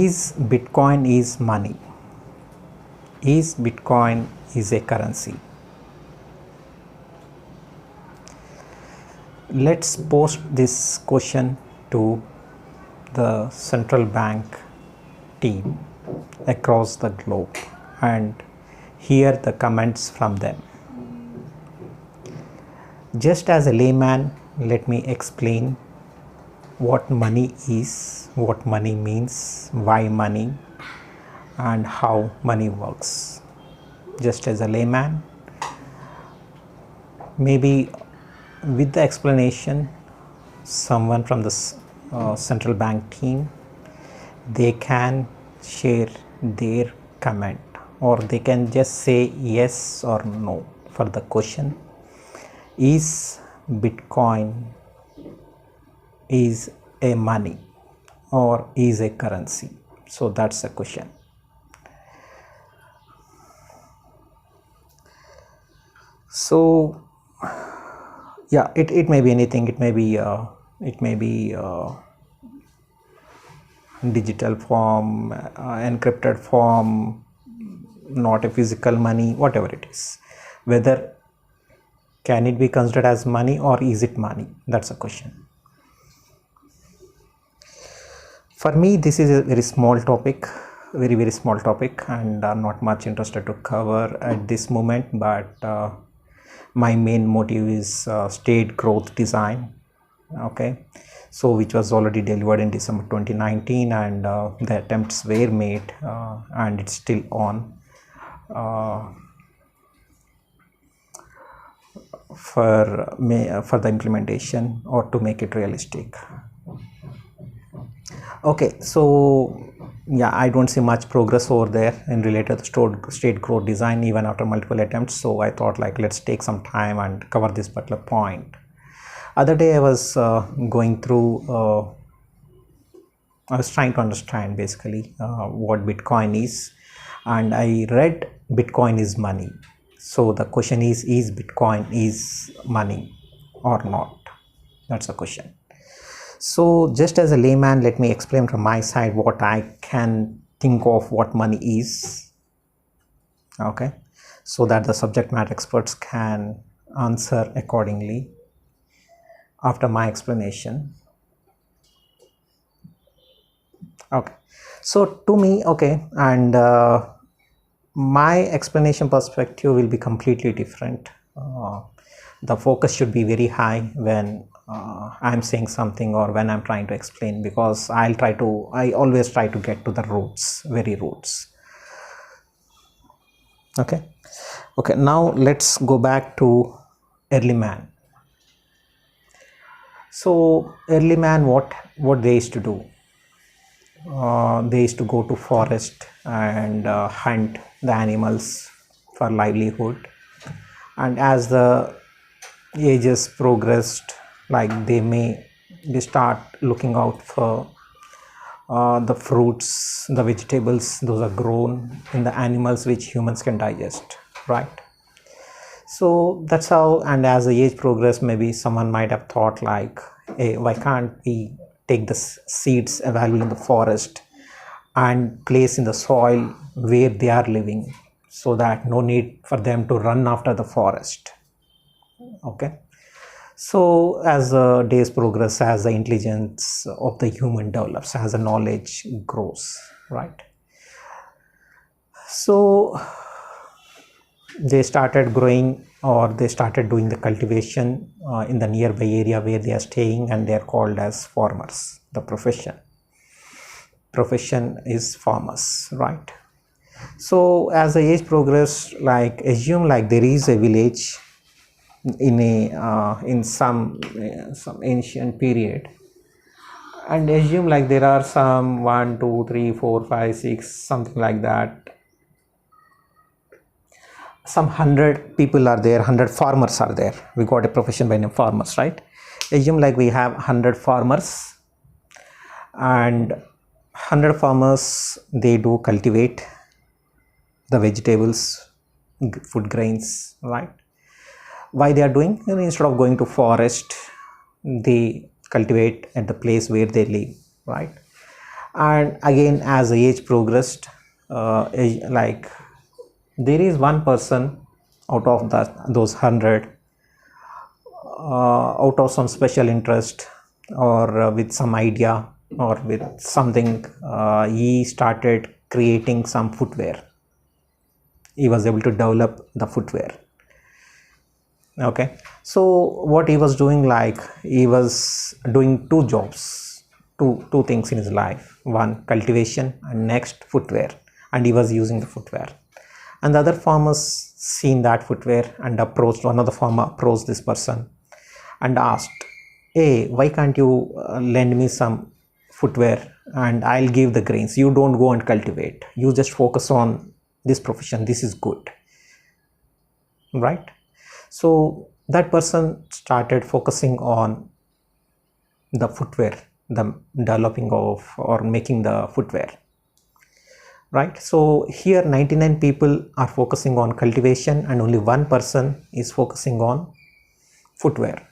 Is Bitcoin is money? Is Bitcoin is a currency? Let's post this question to the central bank team across the globe and hear the comments from them. Just as a layman, let me explain what money is, what money means, why money, and how money works. Just as a layman, maybe with the explanation, someone from the central bank team, they can share their comment, or they can just say yes or no for the question, is Bitcoin is a money or is a currency? So that's the question. So yeah, it may be anything. It may be digital form, encrypted form, not a physical money, whatever it is. Whether can it be considered as money or is it money? That's a question. For me, this is a very small topic, very small topic, and I'm not much interested to cover at this moment, but my main motive is state growth design. Okay, so which was already delivered in December 2019, and the attempts were made, and it's still on for the implementation or to make it realistic. Okay, so yeah, I don't see much progress over there in related to state growth design even after multiple attempts. So I thought, like, let's take some time and cover this particular point. Other day I was going through, I was trying to understand basically what Bitcoin is, and I read Bitcoin is money. So the question is Bitcoin is money or not? That's the question. So just as a layman, let me explain from my side what I can think of what money is. Okay, so that the subject matter experts can answer accordingly after my explanation. Okay, so to me, okay, and my explanation perspective will be completely different. The focus should be very high when I'm saying something or when I'm trying to explain, because I always try to get to the roots, very roots. Okay, now let's go back to early man. So early man, what they used to do? They used to go to forest and hunt the animals for livelihood, and as the ages progressed, like they start looking out for the fruits, the vegetables, those are grown in the animals which humans can digest, right? So that's how, and as the age progressed, maybe someone might have thought like, hey, why can't we take the seeds available in the forest and place in the soil where they are living, so that no need for them to run after the forest. Okay, so as the days progress, as the intelligence of the human develops, as the knowledge grows, right? So they started growing, or they started doing the cultivation in the nearby area where they are staying, and they are called as farmers. The profession is farmers, right? So as the age progressed, like assume like there is a village in some ancient period, and assume like there are some 1 2 3 4 5 6 something like that, some 100 people are there, 100 farmers are there. We got a profession by name farmers, right? Assume like we have 100 farmers, and 100 farmers, they do cultivate the vegetables, food grains, right? Why they are doing? Instead of going to forest, they cultivate at the place where they live, right? And again, as the age progressed, like there is one person out of those 100, out of some special interest, or with some idea, or with something, he started creating some footwear. He was able to develop the footwear. Okay, so what he was doing, like he was doing two jobs, two things in his life: one, cultivation, and next, footwear. And he was using the footwear, and the other farmers seen that footwear and approached, one of the farmer approached this person and asked, hey, why can't you lend me some footwear and I'll give the grains? You don't go and cultivate, you just focus on this profession, this is good, right? So that person started focusing on the footwear, the developing of or making the footwear, right? So here 99 people are focusing on cultivation and only one person is focusing on footwear,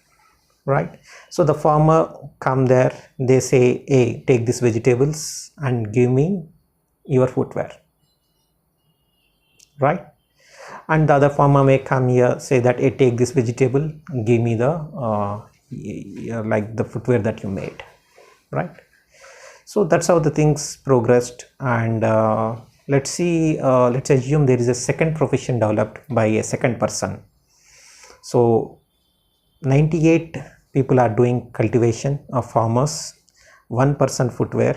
right? So the farmer come there, they say, hey, take these vegetables and give me your footwear, right? And the other farmer may come here, say that, hey, take this vegetable, give me the like the footwear that you made, right? So that's how the things progressed. And let's see, let's assume there is a second profession developed by a second person. So 98 people are doing cultivation of farmers, one person footwear.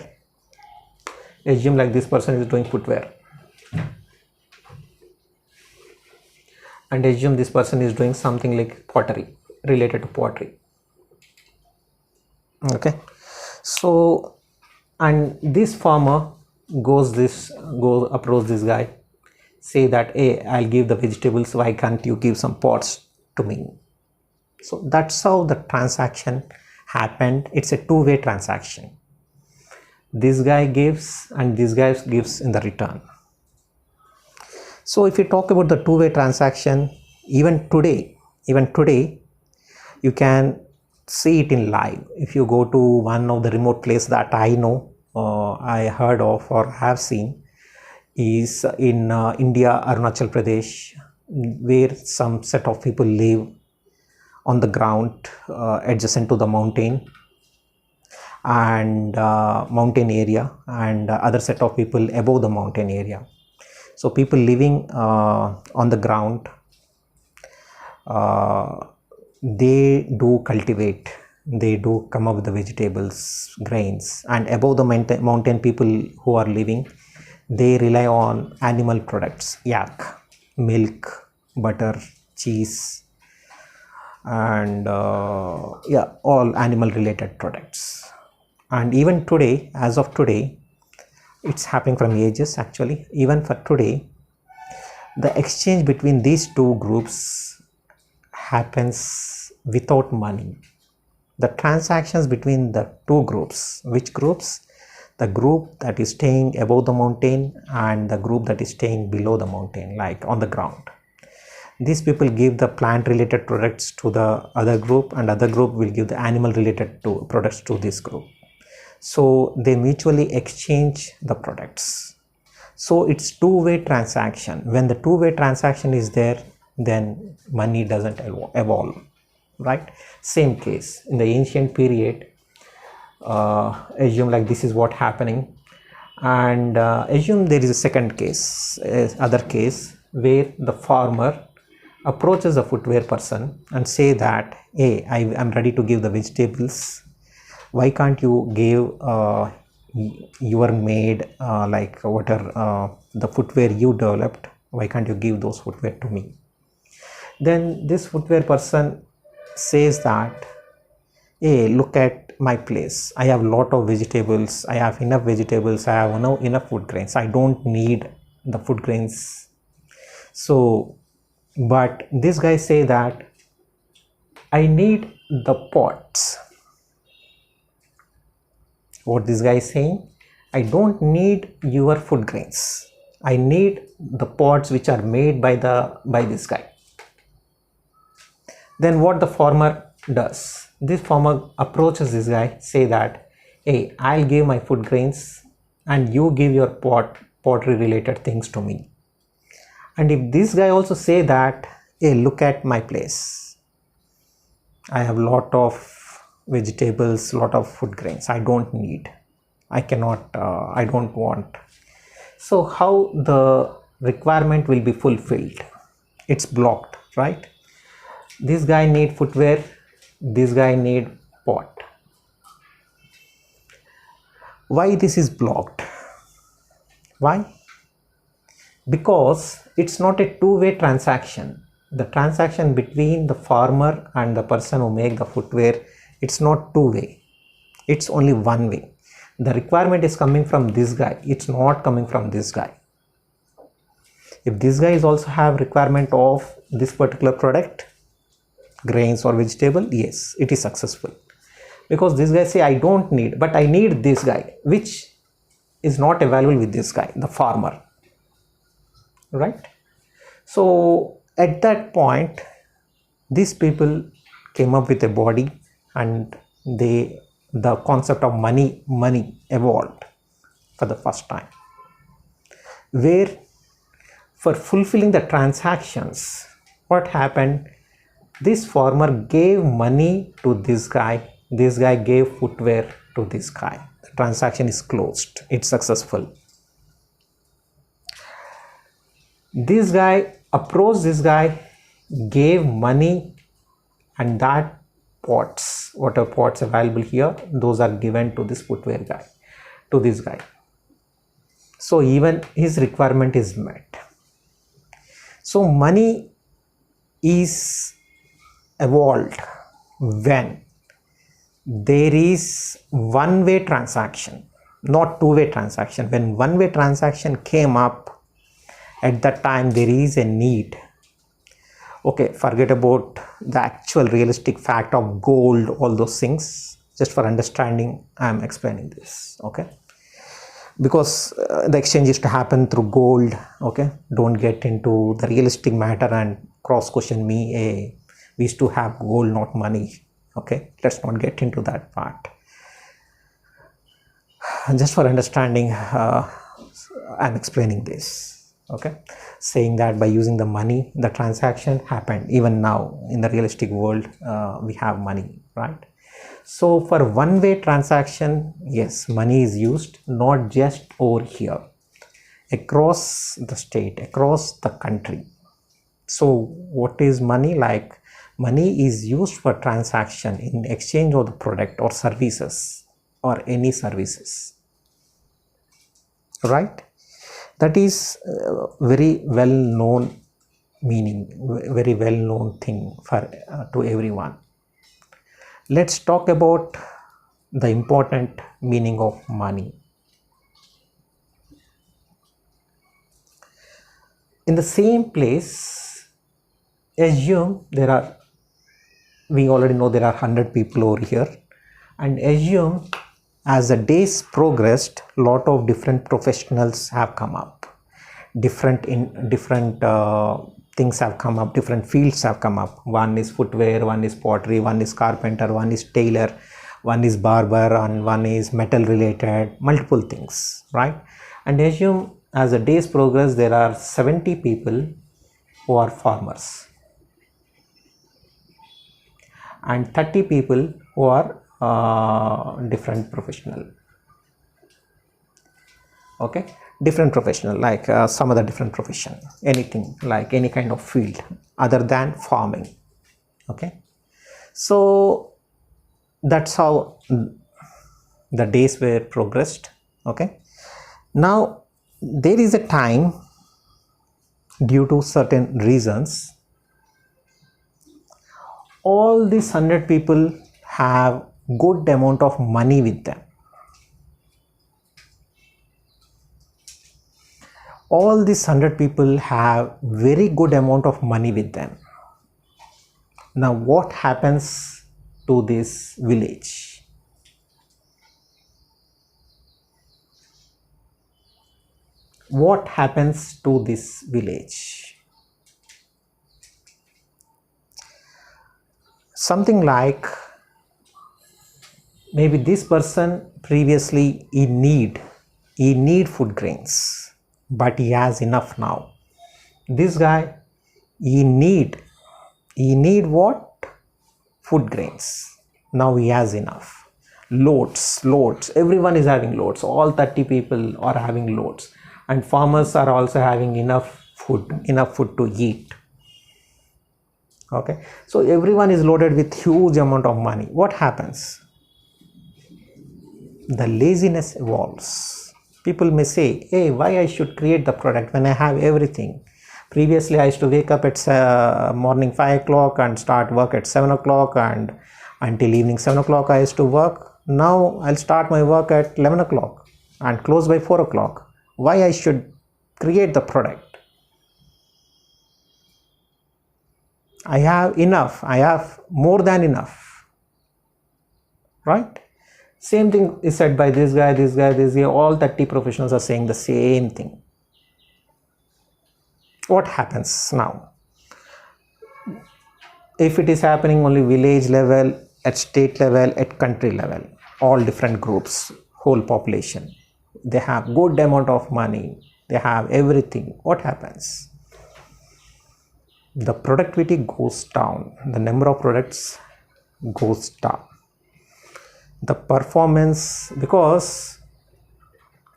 Assume like this person is doing footwear, and assume this person is doing something like pottery, related to pottery. Okay, so and this farmer goes approach this guy, say that, hey, I'll give the vegetables, why can't you give some pots to me? So that's how the transaction happened. It's a two-way transaction. This guy gives and this guy gives in the return. So if you talk about the two-way transaction, even today you can see it in live. If you go to one of the remote places that I know, I heard of or have seen, is in India, Arunachal Pradesh, where some set of people live on the ground adjacent to the mountain and mountain area, and other set of people above the mountain area. So people living on the ground, they do cultivate, they do come up with the vegetables, grains, and above the mountain people who are living, they rely on animal products, yak, milk, butter, cheese, and yeah, all animal related products. And even today, as of today, it's happening from ages actually. Even for today, the exchange between these two groups happens without money. The transactions between the two groups, which groups? The group that is staying above the mountain and the group that is staying below the mountain, like on the ground. These people give the plant related products to the other group, and other group will give the animal related products to this group. So they mutually exchange the products. So it's two-way transaction. When the two-way transaction is there, then money doesn't evolve, right? Same case in the ancient period. Assume like this is what happening, and assume there is a second case, other case, where the farmer approaches the footwear person and say that, hey, I am ready to give the vegetables, why can't you give your made like what are the footwear you developed, why can't you give those footwear to me? Then this footwear person says that, hey, look at my place, I have lot of vegetables, I have enough vegetables, I have enough food grains, I don't need the food grains. So but this guy say that, I need the pots. What this guy is saying, I don't need your food grains, I need the pots which are made by this guy. Then what the farmer does, this farmer approaches this guy, say that, hey, I'll give my food grains and you give your pottery related things to me. And if this guy also say that, hey, look at my place, I have lot of vegetables, lot of food grains, I don't need, I cannot, I don't want. So how the requirement will be fulfilled? It's blocked, right? This guy need footwear, this guy need pot. Why this is blocked? Why? Because it's not a two-way transaction. The transaction between the farmer and the person who make the footwear, it's not two-way, it's only one way. The requirement is coming from this guy, it's not coming from this guy. If this guy is also have requirement of this particular product, grains or vegetable, yes, it is successful, because this guy say I don't need, but I need this guy, which is not available with this guy, the farmer, right? So at that point, these people came up with a body, and the concept of money evolved for the first time, where for fulfilling the transactions, what happened, this farmer gave money to this guy gave footwear to this guy, the transaction is closed, it's successful. This guy approached this guy, gave money, and that pots, whatever pots available here, those are given to this footwear guy, to this guy. So even his requirement is met. So money is evolved when there is one-way transaction, not two-way transaction. When one-way transaction came up, at that time there is a need. Okay, forget about the actual realistic fact of gold, all those things. Just for understanding, I am explaining this, okay? Because the exchange is to happen through gold, okay? Don't get into the realistic matter and cross question me, hey, we used to have gold, not money, okay? Let's not get into that part. Just for understanding, I'm explaining this, okay? Saying that by using the money, the transaction happened. Even now in the realistic world, we have money, right? So for one-way transaction, yes, money is used, not just over here, across the state, across the country. So what is money? Like, money is used for transaction in exchange of the product or services, or any services, right? That is very well known meaning, very well known thing for to everyone. Let's talk about the important meaning of money. In the same place, assume there are, we already know there are 100 people over here, and assume as the days progressed, lot of different professionals have come up, different things have come up, different fields have come up. One is footwear, one is pottery, one is carpenter, one is tailor, one is barber, and one is metal related, multiple things, right? And assume as the days progress, there are 70 people who are farmers and 30 people who are different professional, okay? Different professional, like some other different profession, anything, like any kind of field other than farming, okay? So that's how the days were progressed, okay? Now there is a time, due to certain reasons, all these 100 people have good amount of money with them. All these 100 people have very good amount of money with them. Now what happens to this village? What happens to this village? Something like, maybe this person previously in need, he need food grains, but he has enough now. This guy, he need what? Food grains. Now he has enough. Loads. Everyone is having loads. All 30 people are having loads. And farmers are also having enough food to eat. Okay. So everyone is loaded with huge amount of money. What happens? The laziness evolves. People may say, hey, why I should create the product when I have everything? Previously, I used to wake up at morning 5 o'clock and start work at 7 o'clock, and until evening 7 o'clock I used to work. Now I'll start my work at 11 o'clock and close by 4 o'clock. Why I should create the product? I have enough. I have more than enough. Right? Same thing is said by this guy. All 30 professionals are saying the same thing. What happens now? If it is happening only village level, at state level, at country level, all different groups, whole population, they have good amount of money, they have everything. What happens? The productivity goes down, the number of products goes down. The performance, because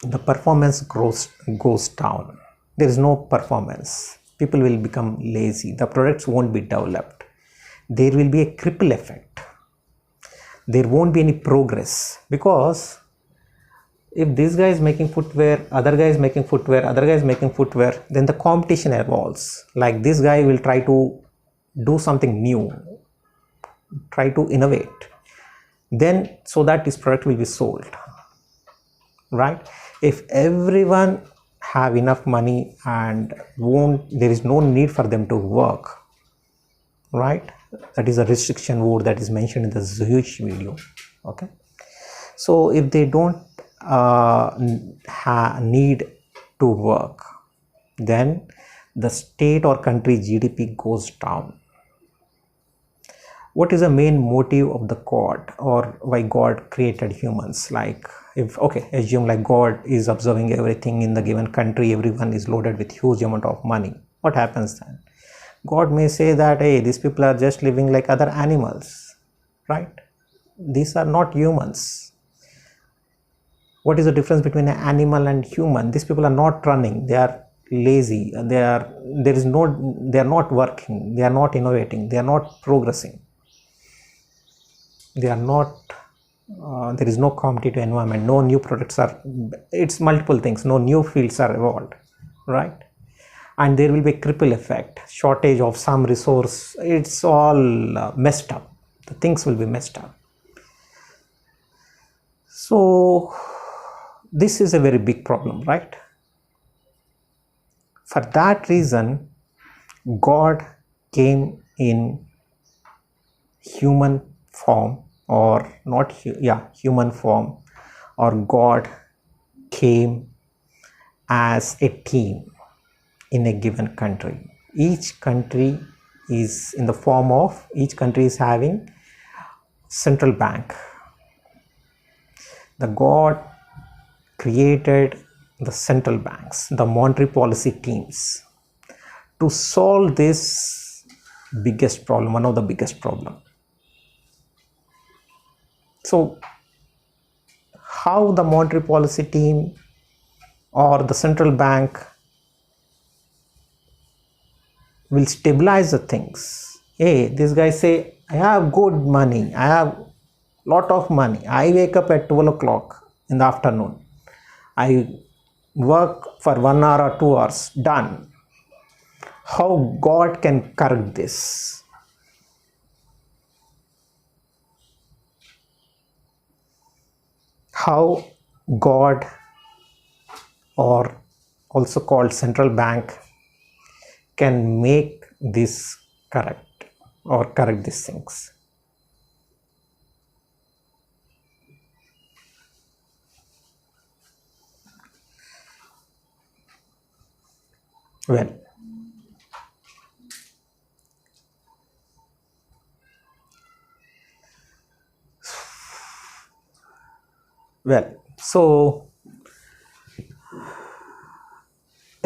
the performance goes down. There is no performance. People will become lazy. The products won't be developed. There will be a cripple effect. There won't be any progress, because if this guy is making footwear, other guy is making footwear, then the competition evolves. Like this guy will try to do something new, try to innovate, then so that this product will be sold. Right? If everyone have enough money and there is no need for them to work, right? That is a restriction word that is mentioned in the huge video. Okay, so if they don't need to work, then the state or country GDP goes down. What is the main motive of the God, or why God created humans? Like, assume like God is observing everything in the given country, everyone is loaded with huge amount of money. What happens then? God may say that, hey, these people are just living like other animals, right? These are not humans. What is the difference between an animal and human? These people are not running, they are lazy, they are not working, they are not innovating, they are not progressing. They are not, there is no competitive environment, no new products are, it's multiple things, no new fields are evolved, right? And there will be a cripple effect, shortage of some resource, it's all messed up, the things will be messed up. So this is a very big problem, right? For that reason, God came in human form, or not, human form, or God came as a team in a given country. Each country is in the form of, each country is having central bank. The God created the central banks, the monetary policy teams, to solve this biggest problem, one of the biggest problem. So how the monetary policy team or the central bank will stabilize the things? Hey, this guy say, I have good money, I have lot of money, I wake up at 12 o'clock in the afternoon, I work for 1 hour or 2 hours, done. How God can correct this? How God, or also called central bank, can make this correct or correct these things? Well, so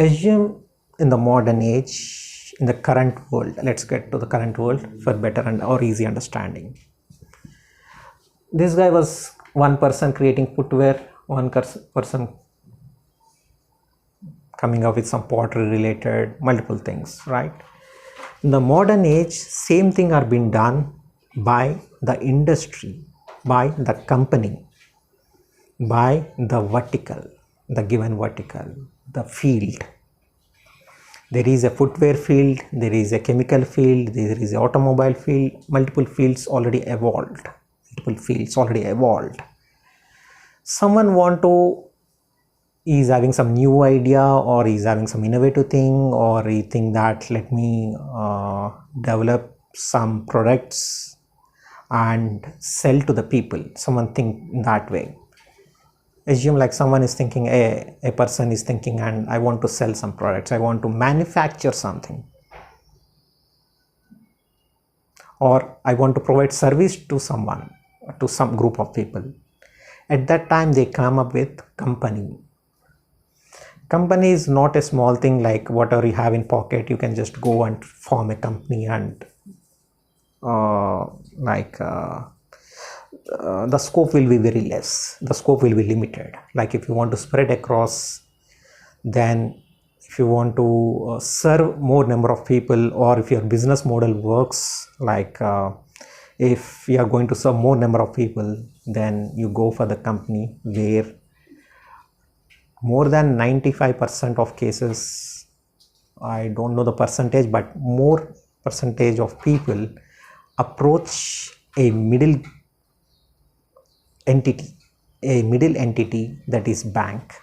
Assume in the modern age, in the current world, let's get to the current world for better and or easy understanding. This guy was one person creating footwear, one person coming up with some pottery related multiple things, right? In the modern age, same thing are being done by the industry, by the company, by the vertical, the given vertical, the field. There is a footwear field, there is a chemical field, there is an automobile field, multiple fields already evolved. Someone want to, is having some new idea, or is having some innovative thing, or he think that let me develop some products and sell to the people. Someone think that way. Assume like someone is thinking, a person is thinking, and I want to sell some products, I want to manufacture something, or I want to provide service to someone, to some group of people. At that time they come up with company. Company is not a small thing like whatever you have in pocket, you can just go and form a company and the scope will be very less, the scope will be limited. Like if you want to spread across, then if you want to serve more number of people, or if your business model works like if you are going to serve more number of people, then you go for the company where more than 95% of cases, I don't know the percentage, but more percentage of people approach a middle entity, that is bank.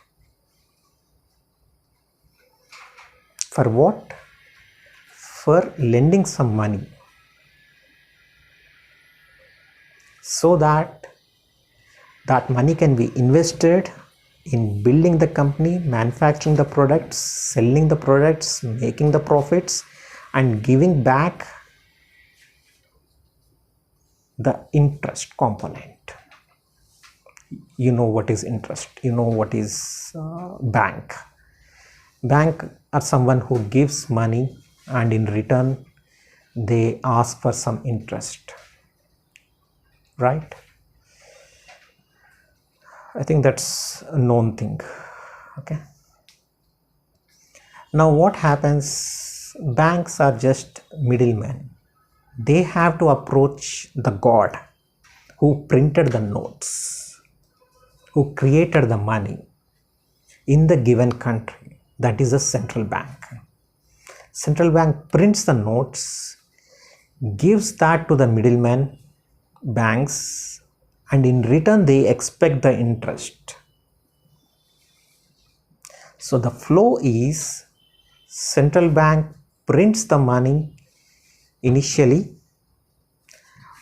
For what? For lending some money, so that money can be invested in building the company, manufacturing the products, selling the products, making the profits, and giving back the interest component. You know what is interest, you know what is bank. Bank are someone who gives money, and in return they ask for some interest, right? I think that's a known thing. Okay, now what happens? Banks are just middlemen. They have to approach the god who printed the notes, who created the money in the given country, that is the central bank. Central bank prints the notes, gives that to the middleman banks, and in return they expect the interest. So the flow is, central bank prints the money initially,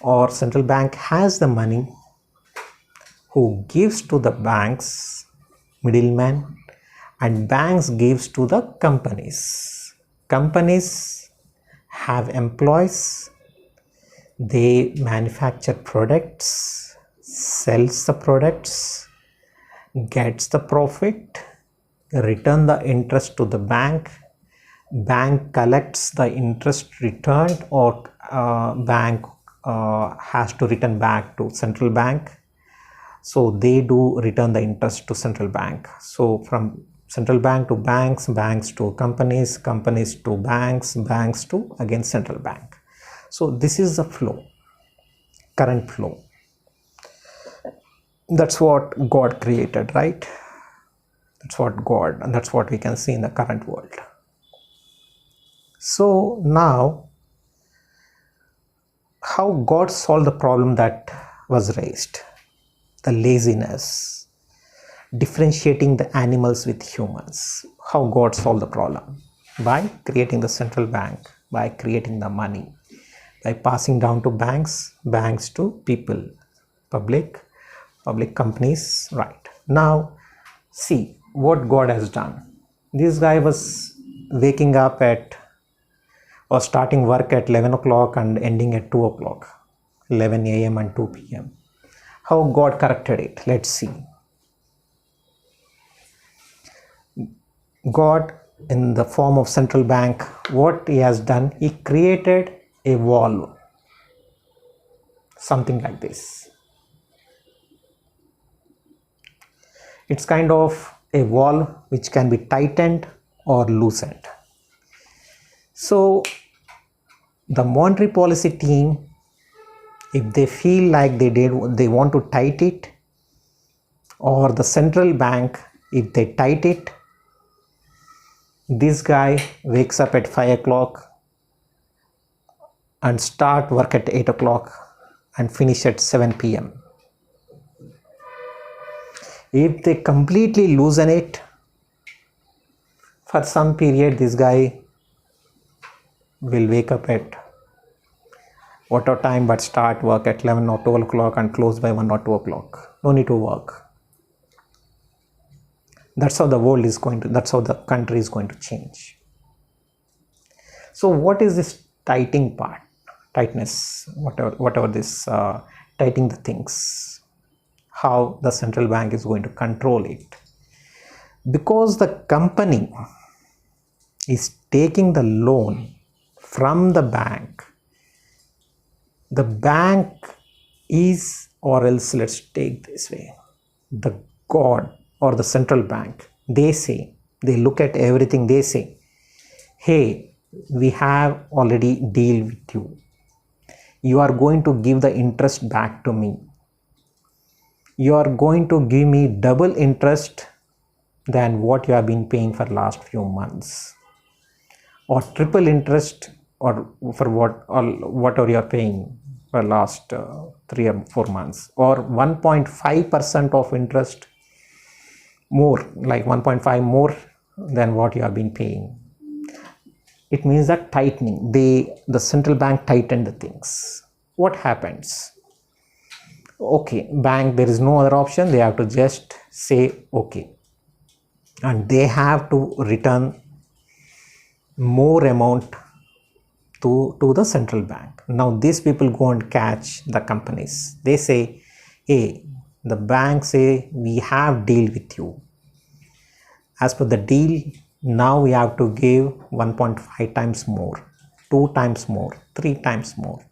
or central bank has the money, who gives to the banks, middleman, and banks gives to the companies. Companies have employees, they manufacture products, sells the products, gets the profit, return the interest to the bank, bank collects the interest returned, or bank has to return back to central bank. So they do return the interest to central bank. So from central bank to banks, banks to companies, companies to banks, banks to again central bank. So this is the flow, current flow. That's what God created, right? That's what God, and that's what we can see in the current world. So now, how God solved the problem that was raised? The laziness, differentiating the animals with humans. How God solved the problem? By creating the central bank, by creating the money, by passing down to banks, banks to people, public companies, right? Now, see what God has done. This guy was waking up at, or starting work at 11 o'clock and ending at 2 o'clock, 11 a.m. and 2 p.m. How God corrected it? Let's see. God in the form of central bank, what he has done, he created a valve, something like this. It's kind of a valve which can be tightened or loosened. So the monetary policy team, if they feel like they want to tighten it, or the central bank, if they tighten it, this guy wakes up at 5 o'clock and start work at 8 o'clock and finish at 7 p.m. If they completely loosen it, for some period this guy will wake up at whatever time but start work at 11 or 12 o'clock and close by 1 or 2 o'clock. No need to work. That's how the world is going to, that's how the country is going to change. So what is this tightening part? Tightness, whatever this tightening the things, how the central bank is going to control it. Because the company is taking the loan from the bank is, or else let's take this way, the God or the central bank, they look at everything, they say, hey, we have already deal with you. You are going to give the interest back to me. You are going to give me double interest than what you have been paying for last few months, or triple interest, or for whatever you are paying for last 3 or 4 months, or 1.5% of interest more, like 1.5 more than what you have been paying. It means that tightening, the central bank tightened the things. What happens? Okay, bank, there is no other option, they have to just say okay, and they have to return more amount to the central bank. Now these people go and catch the companies. They say, hey, the bank say, we have deal with you. As per the deal, now we have to give 1.5 times more, 2 times more, 3 times more.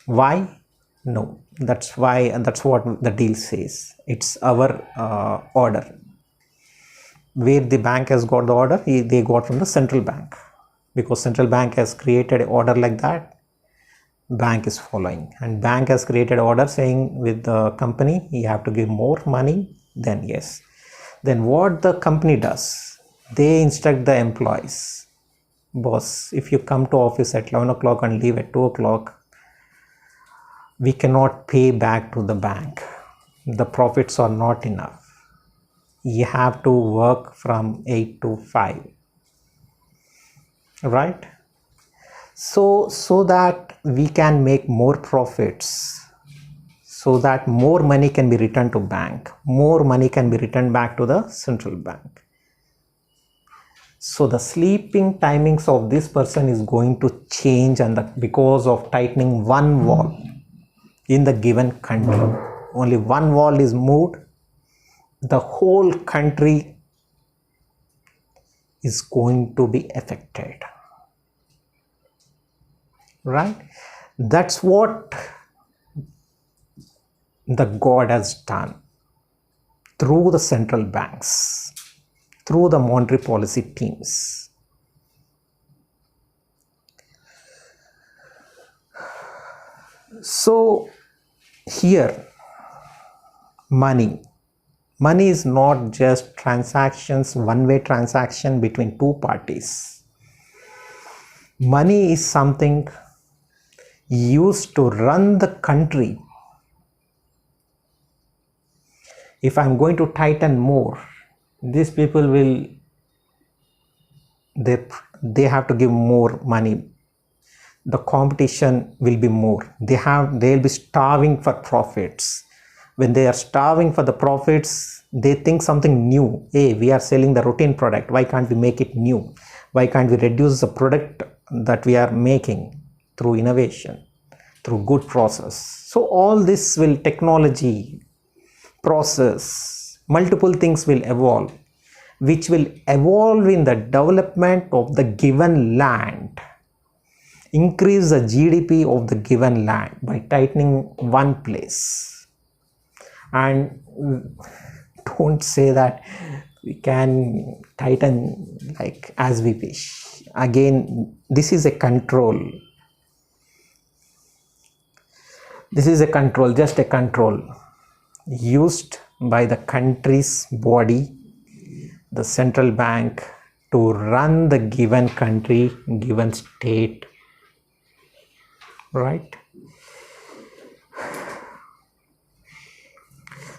Why? No, that's why, and that's what the deal says. It's our order. Where the bank has got the order, they got from the central bank. Because central bank has created an order like that, bank is following. And bank has created order saying with the company, you have to give more money, then yes. Then what the company does, they instruct the employees, boss, if you come to office at 11 o'clock and leave at 2 o'clock, we cannot pay back to the bank. The profits are not enough. You have to work from 8 to 5. Right? So that we can make more profits, so that more money can be returned to bank, more money can be returned back to the central bank. So the sleeping timings of this person is going to change, and because of tightening one wall in the given country, only one wall is moved, the whole country is going to be affected. Right? That's what the God has done through the central banks, through the monetary policy teams. So here, money is not just transactions, one-way transaction between two parties. Money is something used to run the country. If I'm going to tighten more, these people will, they have to give more money. The competition will be more. They'll be starving for profits. When they are starving for the profits, they think something new. Hey, we are selling the routine product. Why can't we make it new? Why can't we reduce the product that we are making through innovation, through good process? So all this will, technology, process, multiple things will evolve. which will evolve in the development of the given land, increase the GDP of the given land by tightening one place. And don't say that we can tighten like as we wish. Again, this is a control. This is a control, just a control used by the country's body, the central bank, to run the given country, given state, right?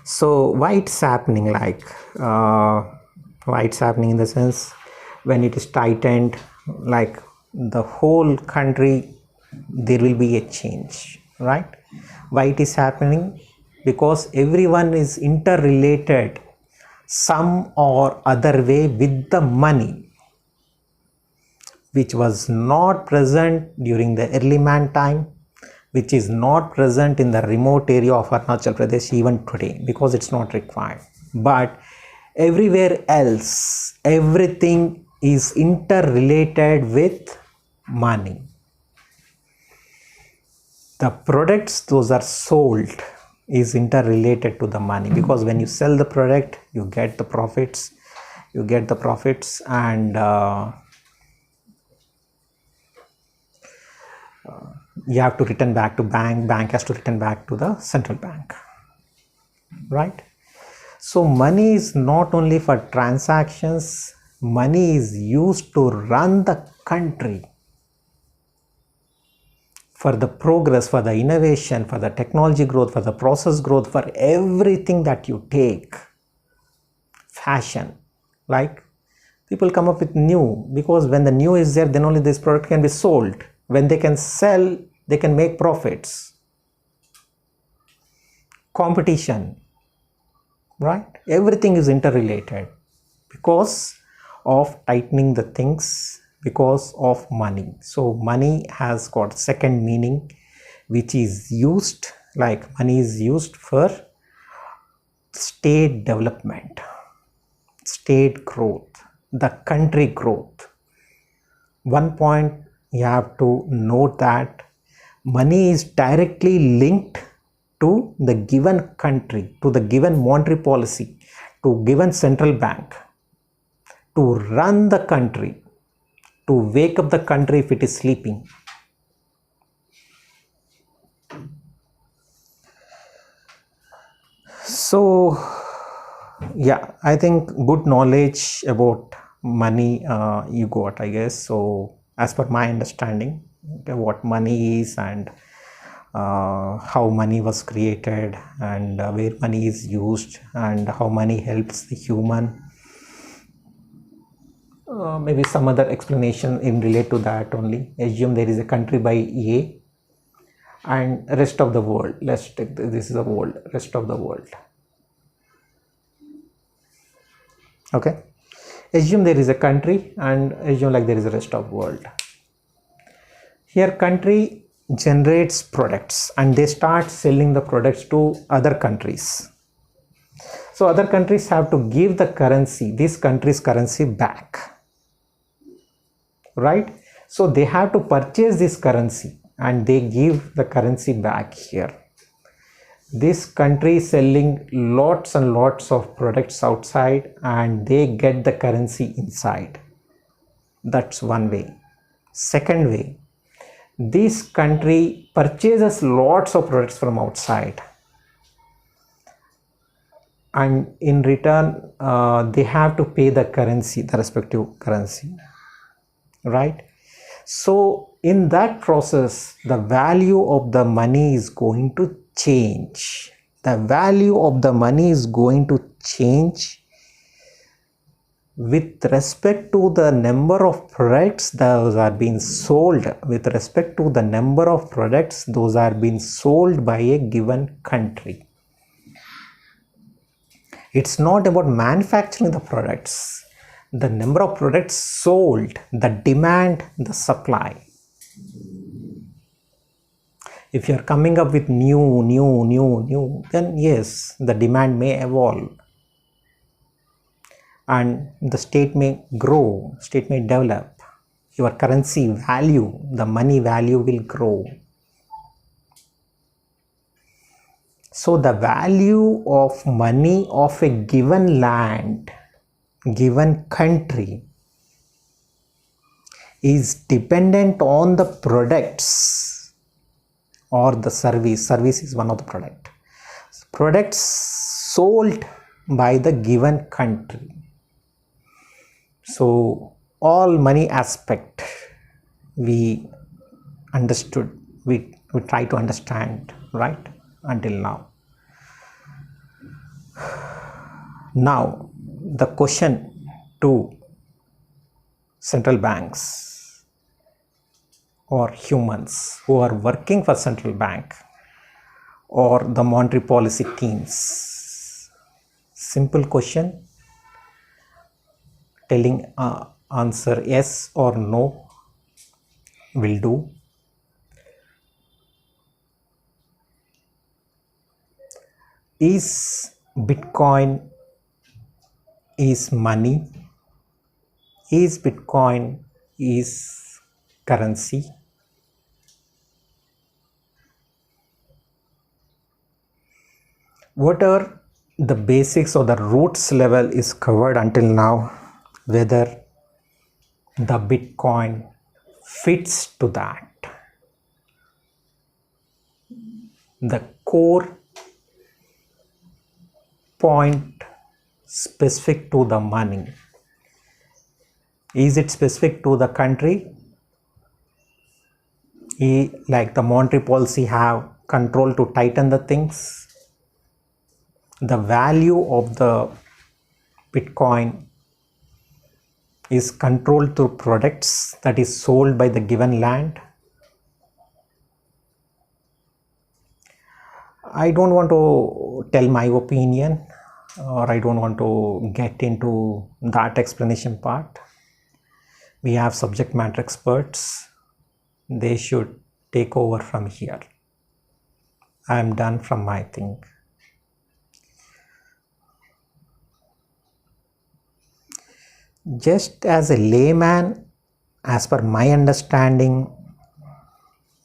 So why it's happening, like why it's happening in the sense, when it is tightened, like the whole country, there will be a change, right? Why it is happening? Because everyone is interrelated some or other way with the money, which was not present during the early man time, which is not present in the remote area of Arunachal Pradesh even today, because it's not required. But everywhere else, everything is interrelated with money. The products those are sold is interrelated to the money, because when you sell the product, you get the profits, and you have to return back to bank has to return back to the central bank, right? So money is not only for transactions, money is used to run the country, for the progress, for the innovation, for the technology growth, for the process growth, for everything that you take. Fashion, like people come up with new, because when the new is there, then only this product can be sold. When they can sell, they can make profits. Competition, right? Everything is interrelated because of tightening the things, because of money. So money has got second meaning, which is used, like money is used for state development, state growth, the country growth. One point you have to note that money is directly linked to the given country, to the given monetary policy, to given central bank, to run the country, to wake up the country if it is sleeping. So yeah, I think good knowledge about money you got, I guess. So as per my understanding, okay, what money is, and how money was created, and where money is used, and how money helps the human. Maybe some other explanation in relate to that only. Assume there is a country by A and rest of the world. Let's take this is the world, rest of the world. Okay, assume there is a country, and assume like there is a rest of world. Here country generates products, and they start selling the products to other countries. So other countries have to give the currency, this country's currency, back, right? So they have to purchase this currency and they give the currency back here. This country is selling lots and lots of products outside, and they get the currency inside. That's one way. Second way, this country purchases lots of products from outside, and in return they have to pay the currency, the respective currency, right? So in that process, the value of the money is going to change. The value of the money is going to change with respect to the number of products those are being sold, with respect to the number of products those are being sold by a given country. It's not about manufacturing the products, the number of products sold, the demand, the supply. If you are coming up with new, then yes, the demand may evolve. and the state may grow, state may develop, your currency value, the money value will grow. So the value of money of a given land, given country, is dependent on the products or the service. Service is one of the products sold by the given country. So all money aspect we understood, we try to understand, right, until now. Now the question to central banks or humans who are working for central bank or the monetary policy teams, simple question, telling answer yes or no will do. Is Bitcoin is money? Is Bitcoin is currency? Whatever the basics or the roots level is covered until now, whether the Bitcoin fits to that. The core point specific to the money. Is it specific to the country? Like the monetary policy have control to tighten the things? The value of the Bitcoin is controlled through products that is sold by the given land? I don't want to tell my opinion, or I don't want to get into that explanation part. We have subject matter experts. They should take over from here. I am done from my thing. Just as a layman, as per my understanding,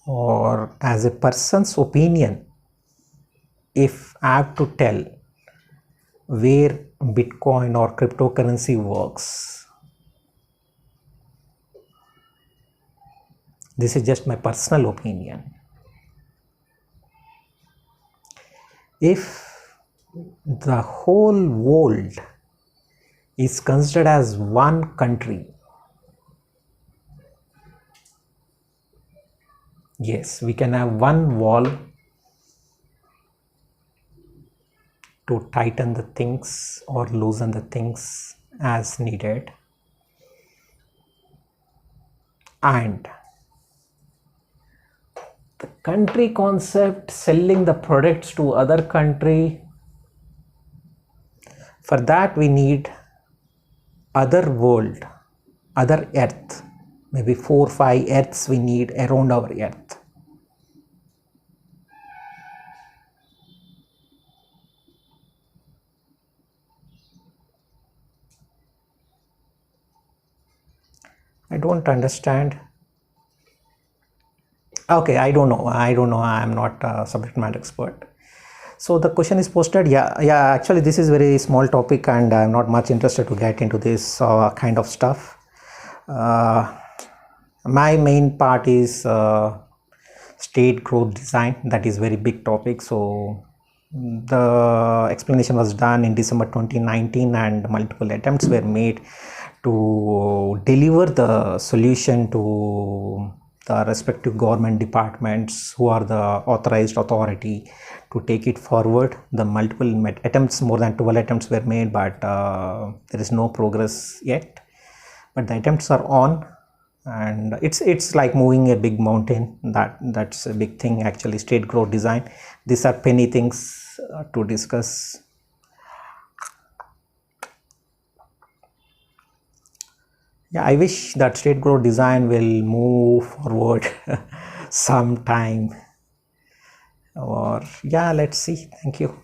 or as a person's opinion, if I have to tell where Bitcoin or cryptocurrency works, this is just my personal opinion. If the whole world is considered as one country, yes, we can have one wall to tighten the things or loosen the things as needed, and the country concept, selling the products to other country, for that we need other world, other earth, maybe 4 or 5 earths we need around our earth. I don't understand. Okay, I don't know. I am not a subject matter expert. So the question is posted. Yeah. Actually, this is very small topic, and I'm not much interested to get into this kind of stuff. My main part is state growth design. That is very big topic. So the explanation was done in December 2019, and multiple attempts were made to deliver the solution to the respective government departments who are the authorized authority to take it forward. The multiple attempts, more than 12 attempts were made, but there is no progress yet. But the attempts are on, and it's like moving a big mountain. That's a big thing actually. State growth design. These are penny things to discuss. Yeah, I wish that state growth design will move forward sometime, or yeah, let's see. Thank you.